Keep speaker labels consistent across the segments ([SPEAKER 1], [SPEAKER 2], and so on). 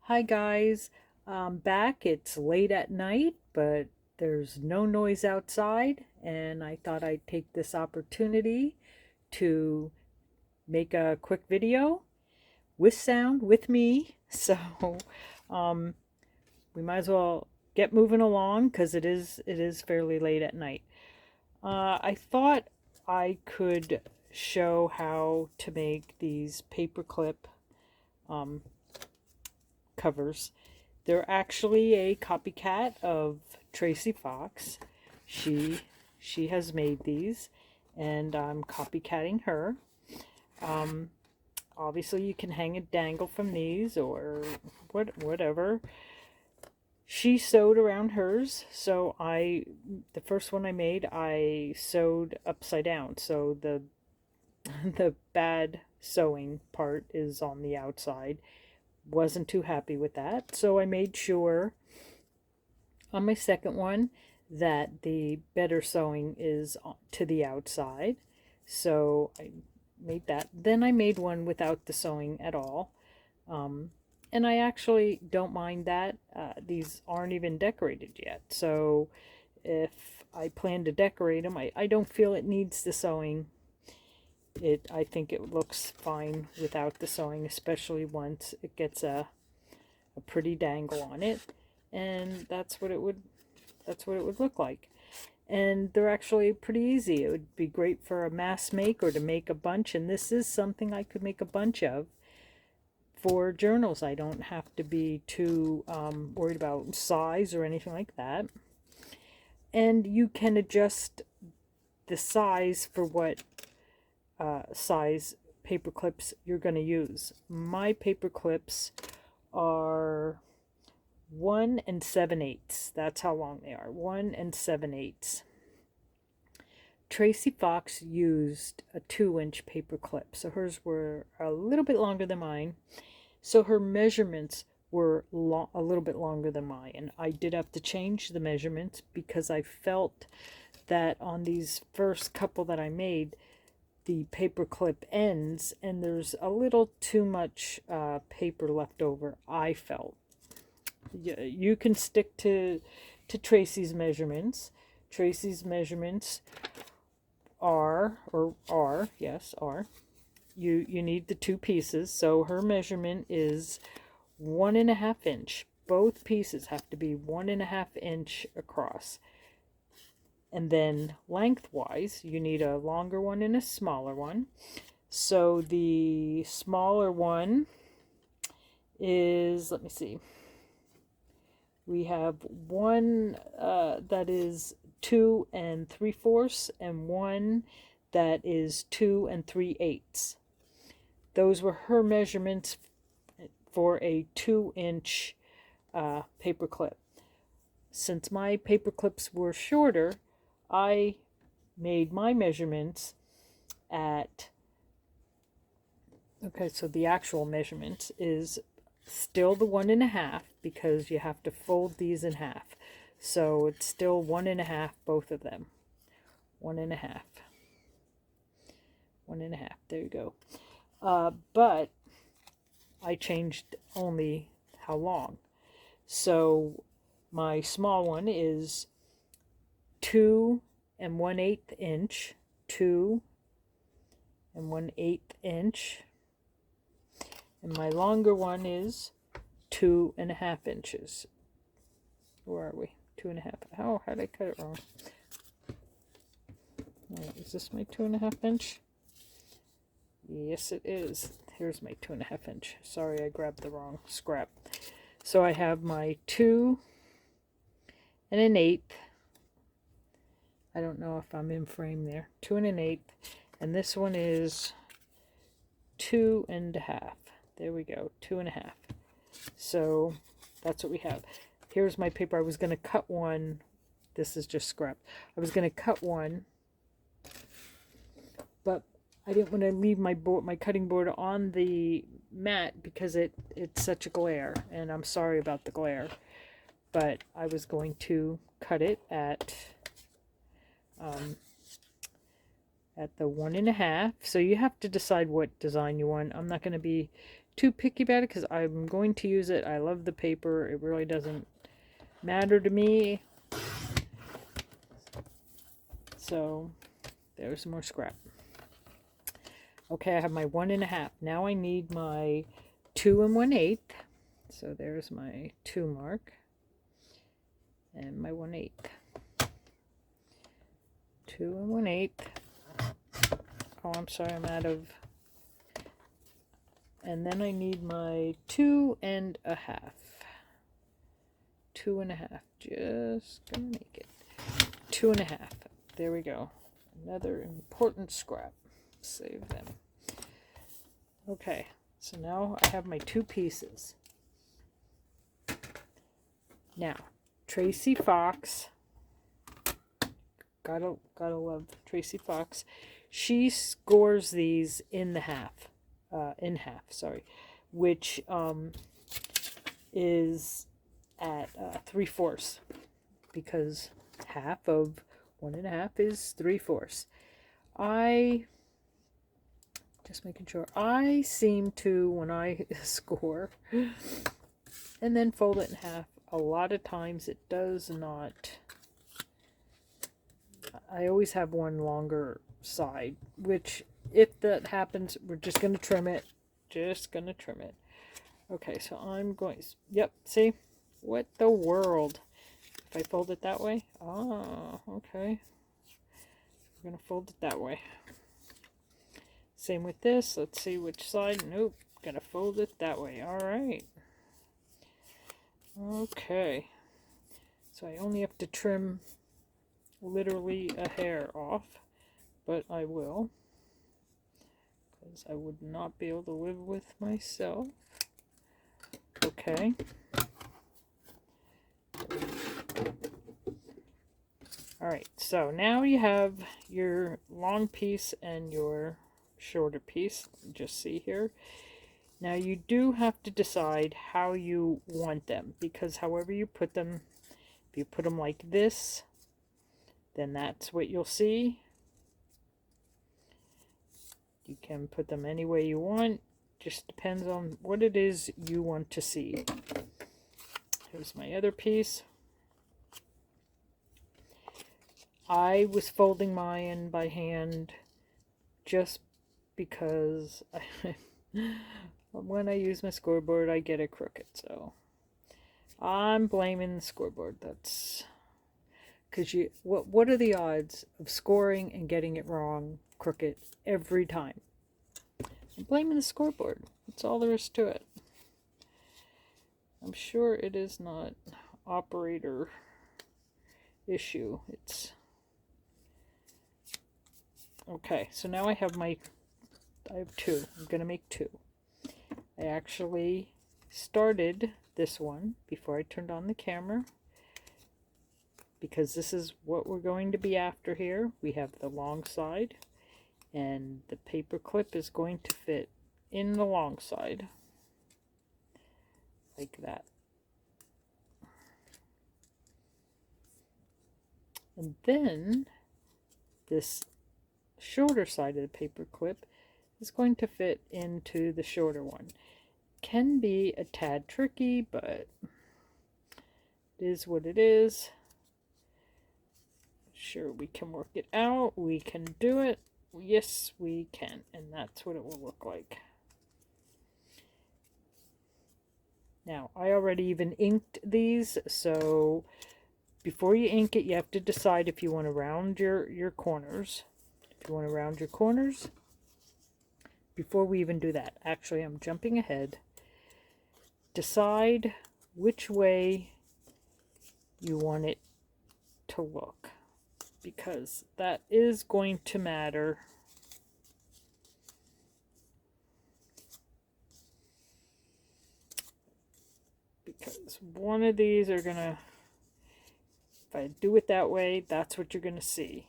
[SPEAKER 1] Hi guys, I'm back. It's late at night, but there's no noise outside, and I thought I'd take this opportunity to make a quick video with sound with me. So, um, we might as well get moving along because it is fairly late at night. I thought I could show how to make these paperclip um, covers. They're actually a copycat of Tracie Fox. She she has made these, and I'm copycatting her. Um, Obviously, you can hang a dangle from these or whatever. She sewed around hers, so the first one I made, I sewed upside down. So the bad sewing part is on the outside. Wasn't too happy with that, so I made sure on my second one that the better sewing is to the outside. So I made that. Then I made one without the sewing at all. And I actually don't mind that. These aren't even decorated yet. So if I plan to decorate them, I don't feel it needs the sewing. I think it looks fine without the sewing, especially once it gets a pretty dangle on it. And that's what it would look like. And they're actually pretty easy. It would be great for a mass make or to make a bunch, and this is something I could make a bunch of for journals. I don't have to be too worried about size or anything like that. And you can adjust the size for what size paper clips you're going to use. My paper clips are 1 7/8. That's how long they are. 1 7/8. Tracie Fox used a 2-inch paper clip, so hers were a little bit longer than mine. So her measurements were a little bit longer than mine. And I did have to change the measurements because I felt that on these first couple that I made, the paper clip ends and there's a little too much paper left over, I felt. You can stick to Tracie's measurements. Tracie's measurements are you need the two pieces. So her measurement is 1.5 inch. Both pieces have to be 1.5 inch across. And then lengthwise, you need a longer one and a smaller one. So the smaller one is, let me see, we have one that is 2 3/4 and one that is 2 3/8. Those were her measurements for a 2-inch paper clip. Since my paper clips were shorter, I made my measurements at, okay, so the actual measurement is still the 1.5 because you have to fold these in half. So it's still 1.5, both of them. 1.5. 1.5. There you go. But I changed only how long. So my small one is 2 1/8 inch, 2 1/8 inch, and my longer one is 2.5 inches. Where are we? 2.5. Oh, how did I cut it wrong? Is this my 2.5 inch? Yes, it is. Here's my 2.5 inch. Sorry, I grabbed the wrong scrap. So I have my 2 1/8. I don't know if I'm in frame there. 2 1/8, and this one is 2.5. There we go, 2.5. So that's what we have. Here's my paper. I was going to cut one. This is just scrap. I was going to cut one, but I didn't want to leave my cutting board on the mat because it's such a glare, and I'm sorry about the glare. But I was going to cut it at the 1.5. So you have to decide what design you want. I'm not going to be too picky about it because I'm going to use it. I love the paper. It really doesn't matter to me. So there's more scrap. Okay, I have my 1 1/2. Now I need my 2 1/8. So there's my 2 mark and my 1/8. 2 1/8. Oh, I'm sorry, I'm out of. And then I need my 2 1/2. 2 1/2. Just gonna make it 2 1/2. There we go. Another important scrap. Save them. Okay, so now I have my 2 pieces. Now, Tracie Fox. Gotta love Tracie Fox. She scores these in half, sorry, which is at 3/4, because half of 1 1/2 is 3/4. Just making sure. I seem to, when I score and then fold it in half, a lot of times it does not. I always have one longer side, which if that happens, we're just going to trim it. Just going to trim it. Okay, so I'm going, yep, see? What the world? If I fold it that way? Oh, okay. We're going to fold it that way. Same with this. Let's see which side. Nope. Gotta fold it that way. Alright. Okay. So I only have to trim literally a hair off. But I will. Because I would not be able to live with myself. Okay. Alright. So now you have your long piece and your shorter piece. Just see here. Now you do have to decide how you want them, because however you put them, if you put them like this, then that's what you'll see. You can put them any way you want. Just depends on what it is you want to see. Here's my other piece. I was folding mine by hand just because when I use my scoreboard, I get it crooked. So I'm blaming the scoreboard. That's because what are the odds of scoring and getting it wrong, crooked every time? I'm blaming the scoreboard. That's all there is to it. I'm sure it is not operator issue. It's okay. So now I have 2. I'm going to make 2. I actually started this one before I turned on the camera, because this is what we're going to be after here. We have the long side, and the paper clip is going to fit in the long side like that. And then this shorter side of the paper clip is going to fit into the shorter one. Can be a tad tricky, but it is what it is. Sure, we can work it out. We can do it. Yes, we can. And that's what it will look like. Now, I already even inked these, so before you ink it, you have to decide if you want to round your corners. If you want to round your corners, before we even do that, actually, I'm jumping ahead. Decide which way you want it to look, because that is going to matter. Because one of these are gonna, if I do it that way, that's what you're gonna see.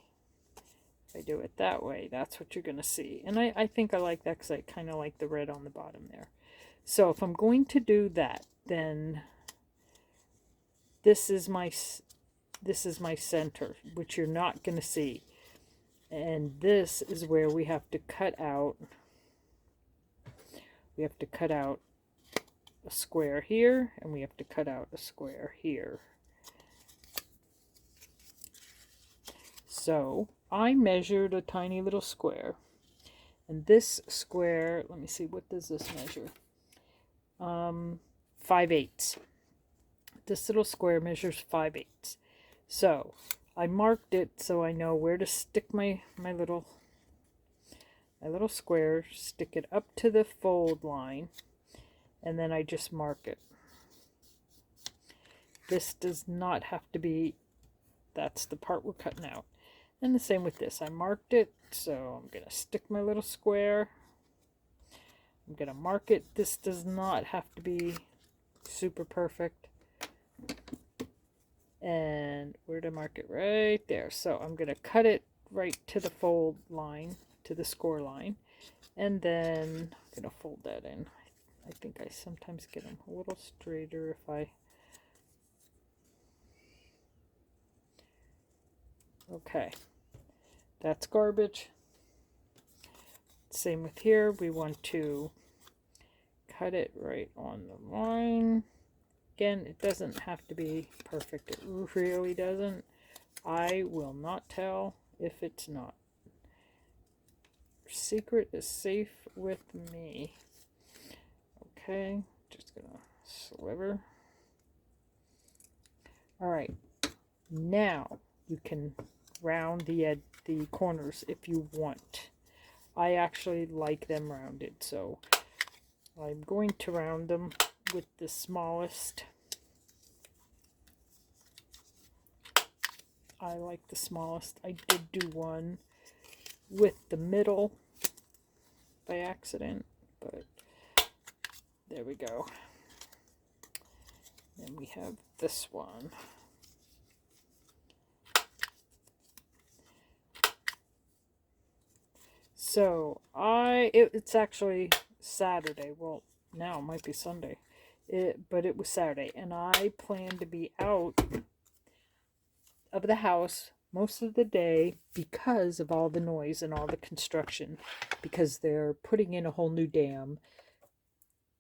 [SPEAKER 1] If I do it that way, that's what you're gonna see. And I think I like that because I kind of like the red on the bottom there. So if I'm going to do that, then this is my center, which you're not going to see. And this is where we have to cut out we have to cut out a square here, and we have to cut out a square here. So I measured a tiny little square, and this square, let me see, what does this measure? 5/8. This little square measures 5/8. So I marked it so I know where to stick my little square, stick it up to the fold line, and then I just mark it. This does not have to be, that's the part we're cutting out. And the same with this. I marked it, so I'm going to stick my little square. I'm going to mark it. This does not have to be super perfect. And where to mark it? Right there. So I'm going to cut it right to the fold line, to the score line. And then I'm going to fold that in. I think I sometimes get them a little straighter if I... Okay. That's garbage. Same with here. We want to cut it right on the line. Again, it doesn't have to be perfect. It really doesn't. I will not tell if it's not. Secret is safe with me. Okay, just gonna sliver. All right, now you can round the corners if you want. I actually like them rounded, so I'm going to round them with the smallest. I like the smallest. I did do one with the middle by accident, but there we go. And we have this one. So it's actually Saturday. Well, now it might be Sunday. But it was Saturday, and I plan to be out of the house most of the day because of all the noise and all the construction, because they're putting in a whole new dam,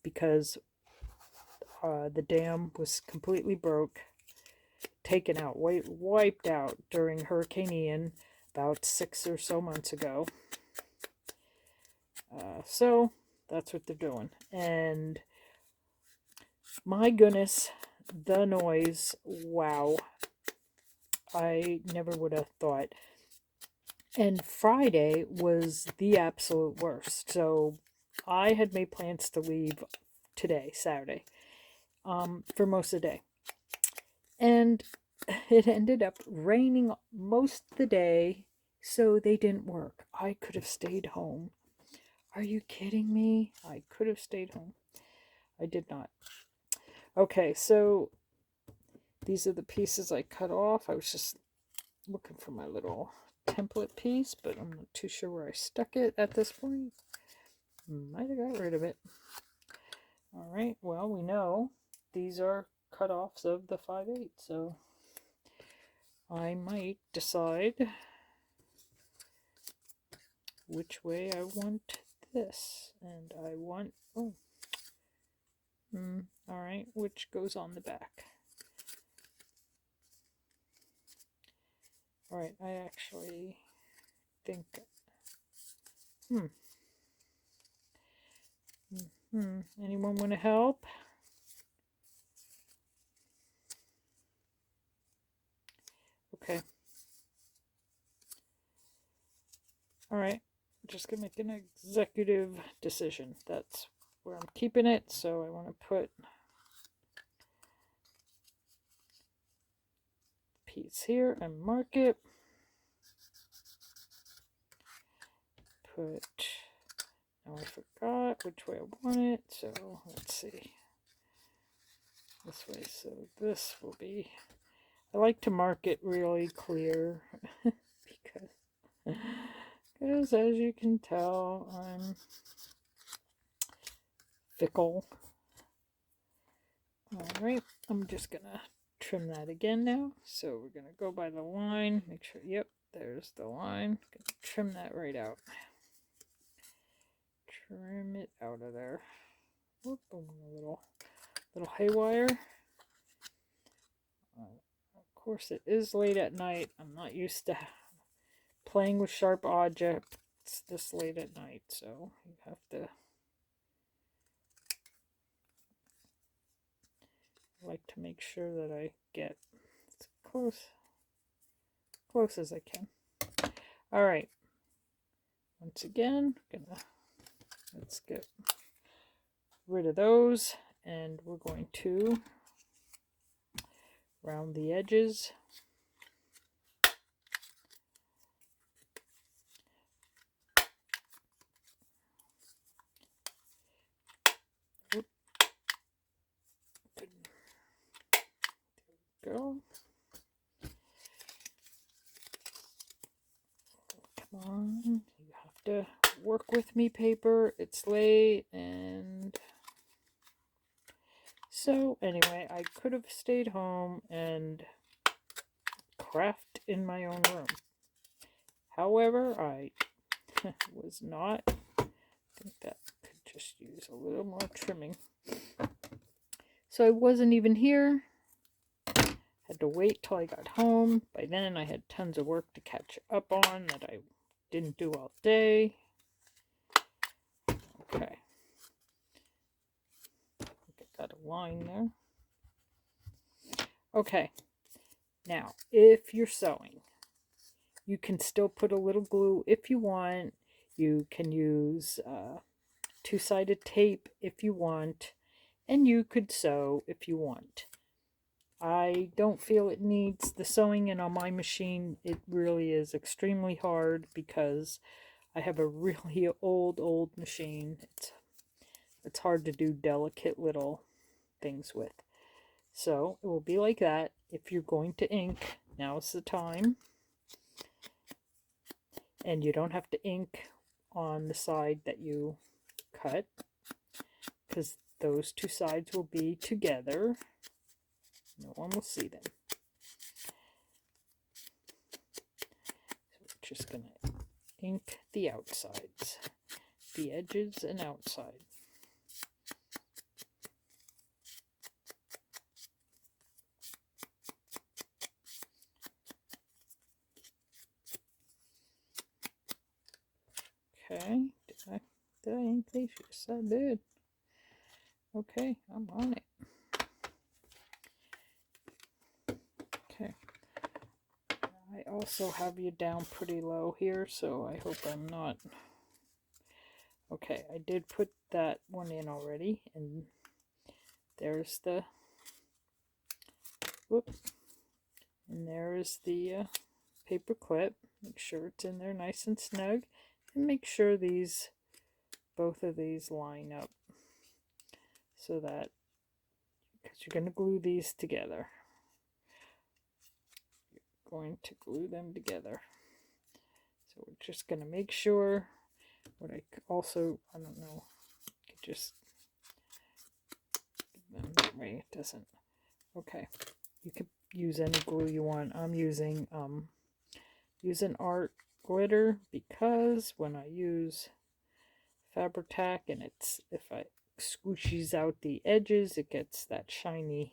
[SPEAKER 1] because the dam was completely broke, taken out, wiped out during Hurricane Ian about 6 or so months ago. So that's what they're doing. And my goodness, the noise, wow. I never would have thought. And Friday was the absolute worst. So I had made plans to leave today, Saturday, for most of the day. And it ended up raining most of the day, so they didn't work. I could have stayed home. Are you kidding me? I could have stayed home. I did not. Okay, so these are the pieces I cut off. I was just looking for my little template piece, but I'm not too sure where I stuck it at this point. Might have got rid of it. All right, well, we know these are cut-offs of the 5/8, so I might decide which way I want this. And I want, all right, which goes on the back. All right, I actually think, anyone want to help? Okay. All right, just gonna make an executive decision. That's where I'm keeping it, so I want to put piece here and mark it. Put, now I forgot which way I want it, so let's see. This way, so this will be, I like to mark it really clear because as you can tell, I'm fickle. All right, I'm just gonna trim that again now. So we're gonna go by the line, make sure, yep, there's the line. Gonna trim that right out. Trim it out of there. Whoop, a little haywire. Of course, it is late at night. I'm not used to playing with sharp objects this late at night, so you have to. I like to make sure that I get as close as I can. All right. Once again, let's get rid of those, and we're going to round the edges. Oop. There we go. Come on, you have to work with me, paper. It's late, and so anyway, I could have stayed home and craft in my own room. However, I was not. I think that could just use a little more trimming. So I wasn't even here. Had to wait till I got home. By then I had tons of work to catch up on that I didn't do all day. Okay. I got a line there. Okay. Now, if you're sewing, you can still put a little glue if you want. You can use two-sided tape if you want. And you could sew if you want. I don't feel it needs the sewing, and on my machine it really is extremely hard because I have a really old machine. It's hard to do delicate little things with. So it will be like that. If you're going to ink, now's the time. And you don't have to ink on the side that you cut, because those two sides will be together. No one will see them. So we're just going to ink the outsides, the edges and outside. Okay, did I ink these? Yes, I did. Okay, I'm on it. Okay. I also have you down pretty low here, so I hope I'm not. Okay, I did put that one in already, and there's the, whoop, and there's the paper clip. Make sure it's in there nice and snug, and make sure both of these line up, so that, because you're going to glue these together. Going to glue them together. So we're just going to make sure. What I also, I don't know, could just give them that way. It doesn't. Okay, you could use any glue you want. I'm using art glitter, because when I use Fabri-Tac and if I squishes out the edges, it gets that shininess.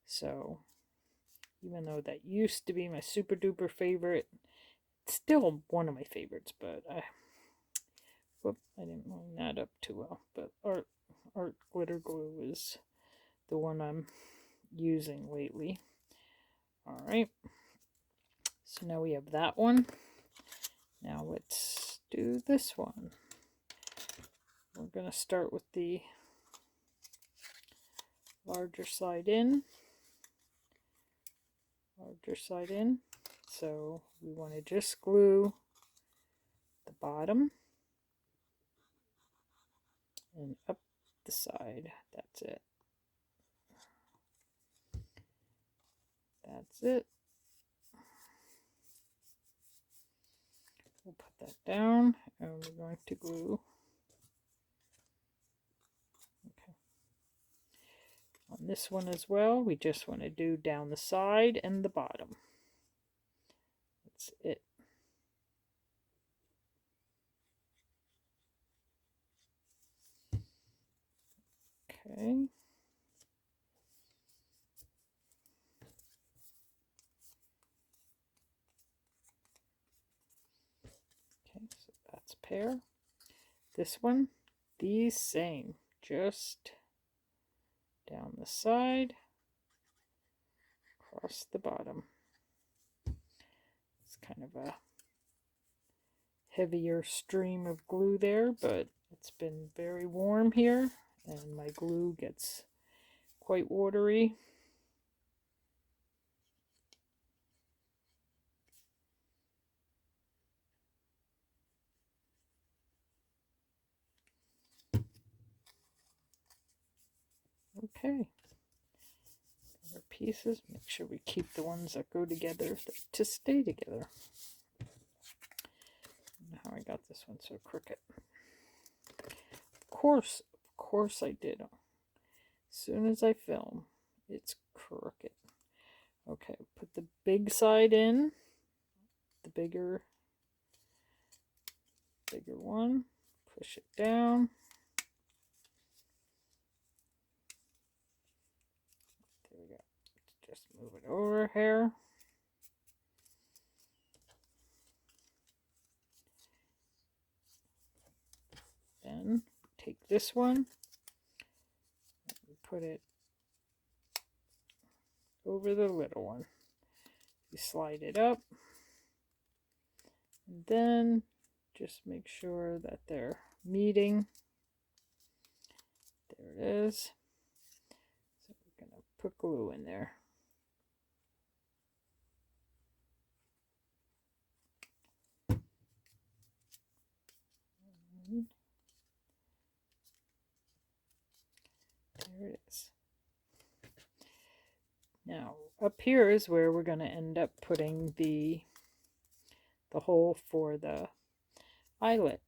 [SPEAKER 1] So even though that used to be my super duper favorite, it's still one of my favorites, but I didn't line that up too well. But art glitter glue is the one I'm using lately. All right, so now we have that one. Now let's do this one. We're going to start with the larger side in. So we want to just glue the bottom and up the side. That's it. That's it. We'll put that down, and we're going to glue. Okay. On this one as well, we just want to do down the side and the bottom. That's it. Okay. Okay, so that's a pair. This one, these same, just down the side, across the bottom. It's kind of a heavier stream of glue there, but it's been very warm here and my glue gets quite watery. Okay, other pieces, make sure we keep the ones that go together to stay together. How I got this one so crooked. Of course I did. As soon as I film, it's crooked. Okay, put the big side in, the bigger one, push it down. There we go. Just move it over here. Then take this one and put it over the little one. You slide it up, and then just make sure that they're meeting. There it is. So we're going to put glue in there. There it is. Now, up here is where we're going to end up putting the hole for the eyelet.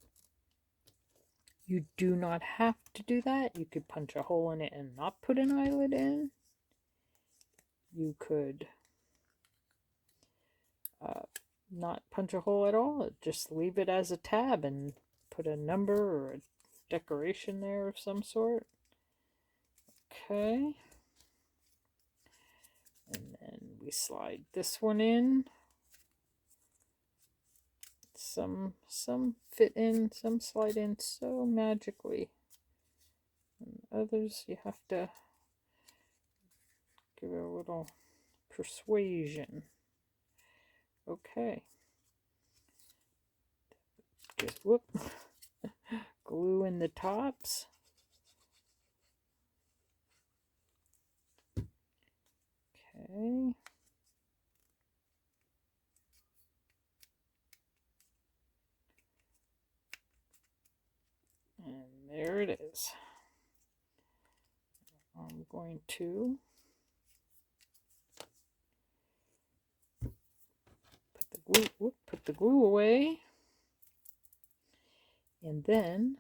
[SPEAKER 1] You do not have to do that. You could punch a hole in it and not put an eyelet in. You could not punch a hole at all. Just leave it as a tab and put a number or a decoration there of some sort. Okay. And then we slide this one in. Some fit in, some slide in so magically. And others you have to give it a little persuasion. Okay. Just whoop. Glue in the tops. Okay. And there it is. I'm going to put the glue away. And then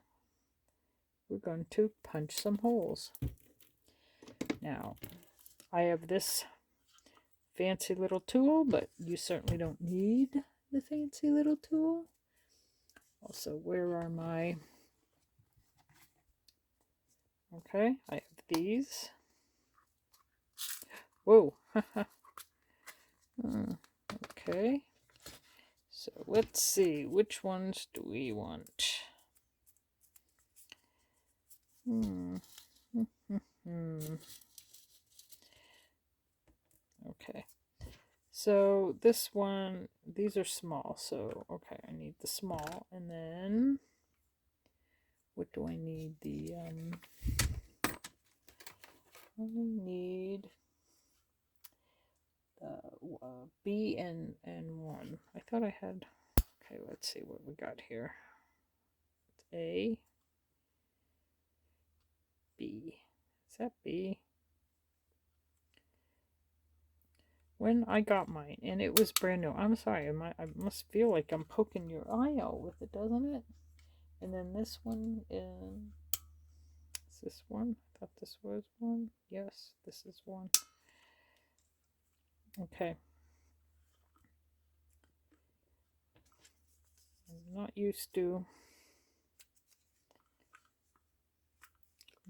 [SPEAKER 1] we're going to punch some holes. Now, I have this fancy little tool, but you certainly don't need the fancy little tool. Also, where are my... Okay, I have these. Whoa. Okay. So let's see, which ones do we want? Okay. So this one, these are small, so okay, I need the small, and then what do I need? I need the B and 1. I thought I had, okay, let's see what we got here. It's A, B. Is that B? When I got mine, and it was brand new. I'm sorry, I must feel like I'm poking your eye out with it, doesn't it? And then this one is this one? I thought this was one. Yes, this is one. Okay. I'm not used to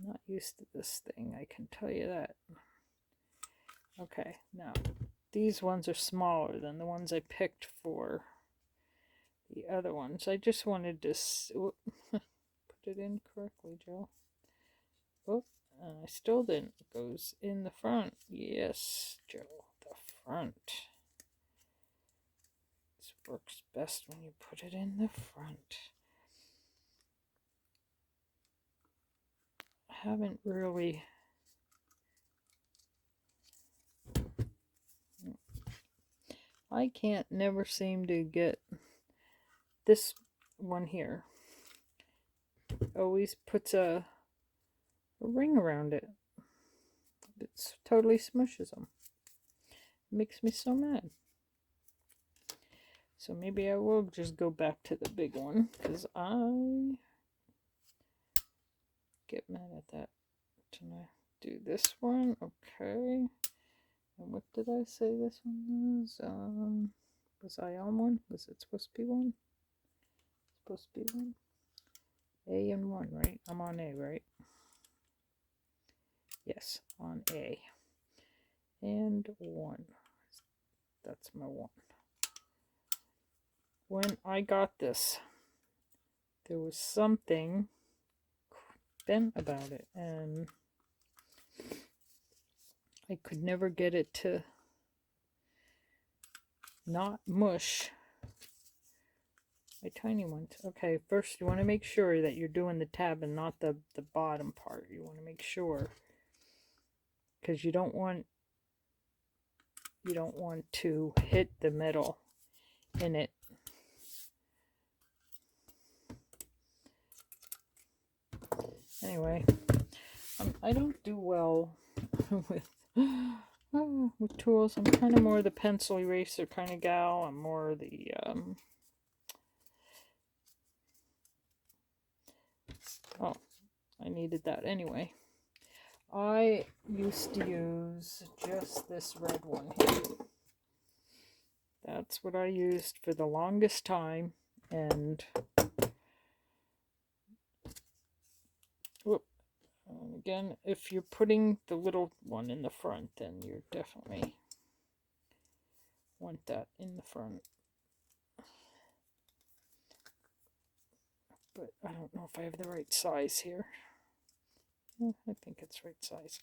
[SPEAKER 1] I'm not used to this thing, I can tell you that. Okay, now these ones are smaller than the ones I picked for the other ones. I just wanted to put it in correctly, Joe. Oh, and I still didn't. It goes in the front. Yes, Joe, the front. This works best when you put it in the front. I haven't really... I can't never seem to get this one here. Always puts a ring around it. It totally smushes them. It makes me so mad. So maybe I will just go back to the big one, because I get mad at that. Can I do this one? Okay. And what did I say this one was? Was I on one? Was it supposed to be one? Supposed to be one? A and 1, right? I'm on A, right? Yes, on A. And 1. That's my 1. When I got this, there was something bent about it, and I could never get it to not mush my tiny ones. Okay, first you want to make sure that you're doing the tab and not the bottom part. You want to make sure, because you don't want to hit the metal in it. Anyway, I don't do well with tools. I'm kind of more the pencil eraser kind of gal. I'm more the oh, I needed that anyway. I used to use just this red one here. That's what I used for the longest time, and again, if you're putting the little one in the front, then you definitely want that in the front. But I don't know if I have the right size here. I think it's right size.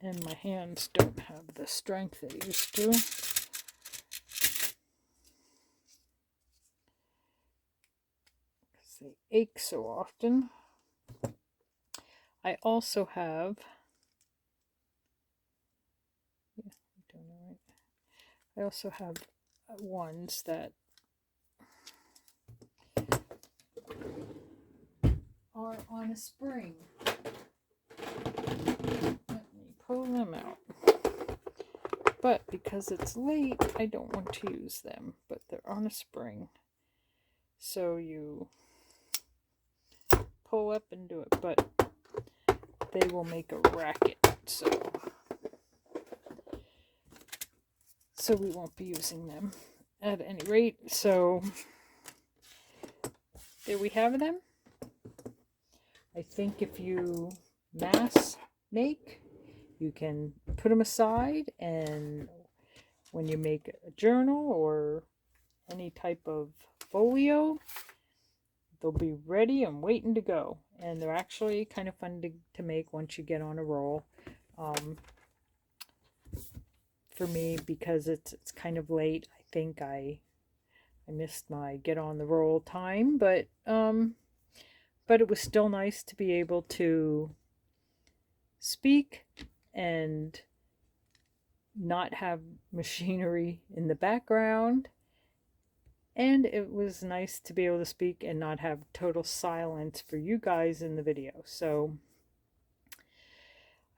[SPEAKER 1] And my hands don't have the strength they used to. Because they ache so often. I also have... Yeah, I'm doing it right. I also have ones that are on a spring. Let me pull them out. But because it's late, I don't want to use them. But they're on a spring. So you pull up and do it. But they will make a racket. So we won't be using them at any rate. So there we have them. I think if you mass make, you can put them aside, and when you make a journal or any type of folio, they'll be ready and waiting to go. And they're actually kind of fun to make once you get on a roll. For me, because it's kind of late, I think I missed my get on the roll time, but it was still nice to be able to speak and not have machinery in the background, and it was nice to be able to speak and not have total silence for you guys in the video. So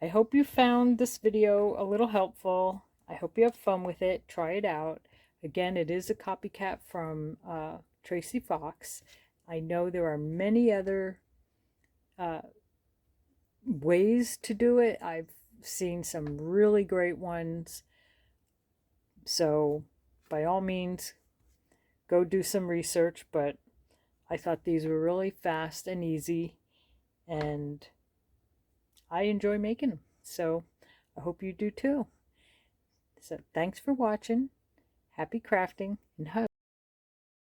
[SPEAKER 1] I hope you found this video a little helpful. I hope you have fun with it. Try it out. Again, it is a copycat from Tracie Fox. I know there are many other ways to do it. I've seen some really great ones. So by all means, go do some research. But I thought these were really fast and easy. and I enjoy making them. So I hope you do too. So thanks for watching. Happy crafting and hugs.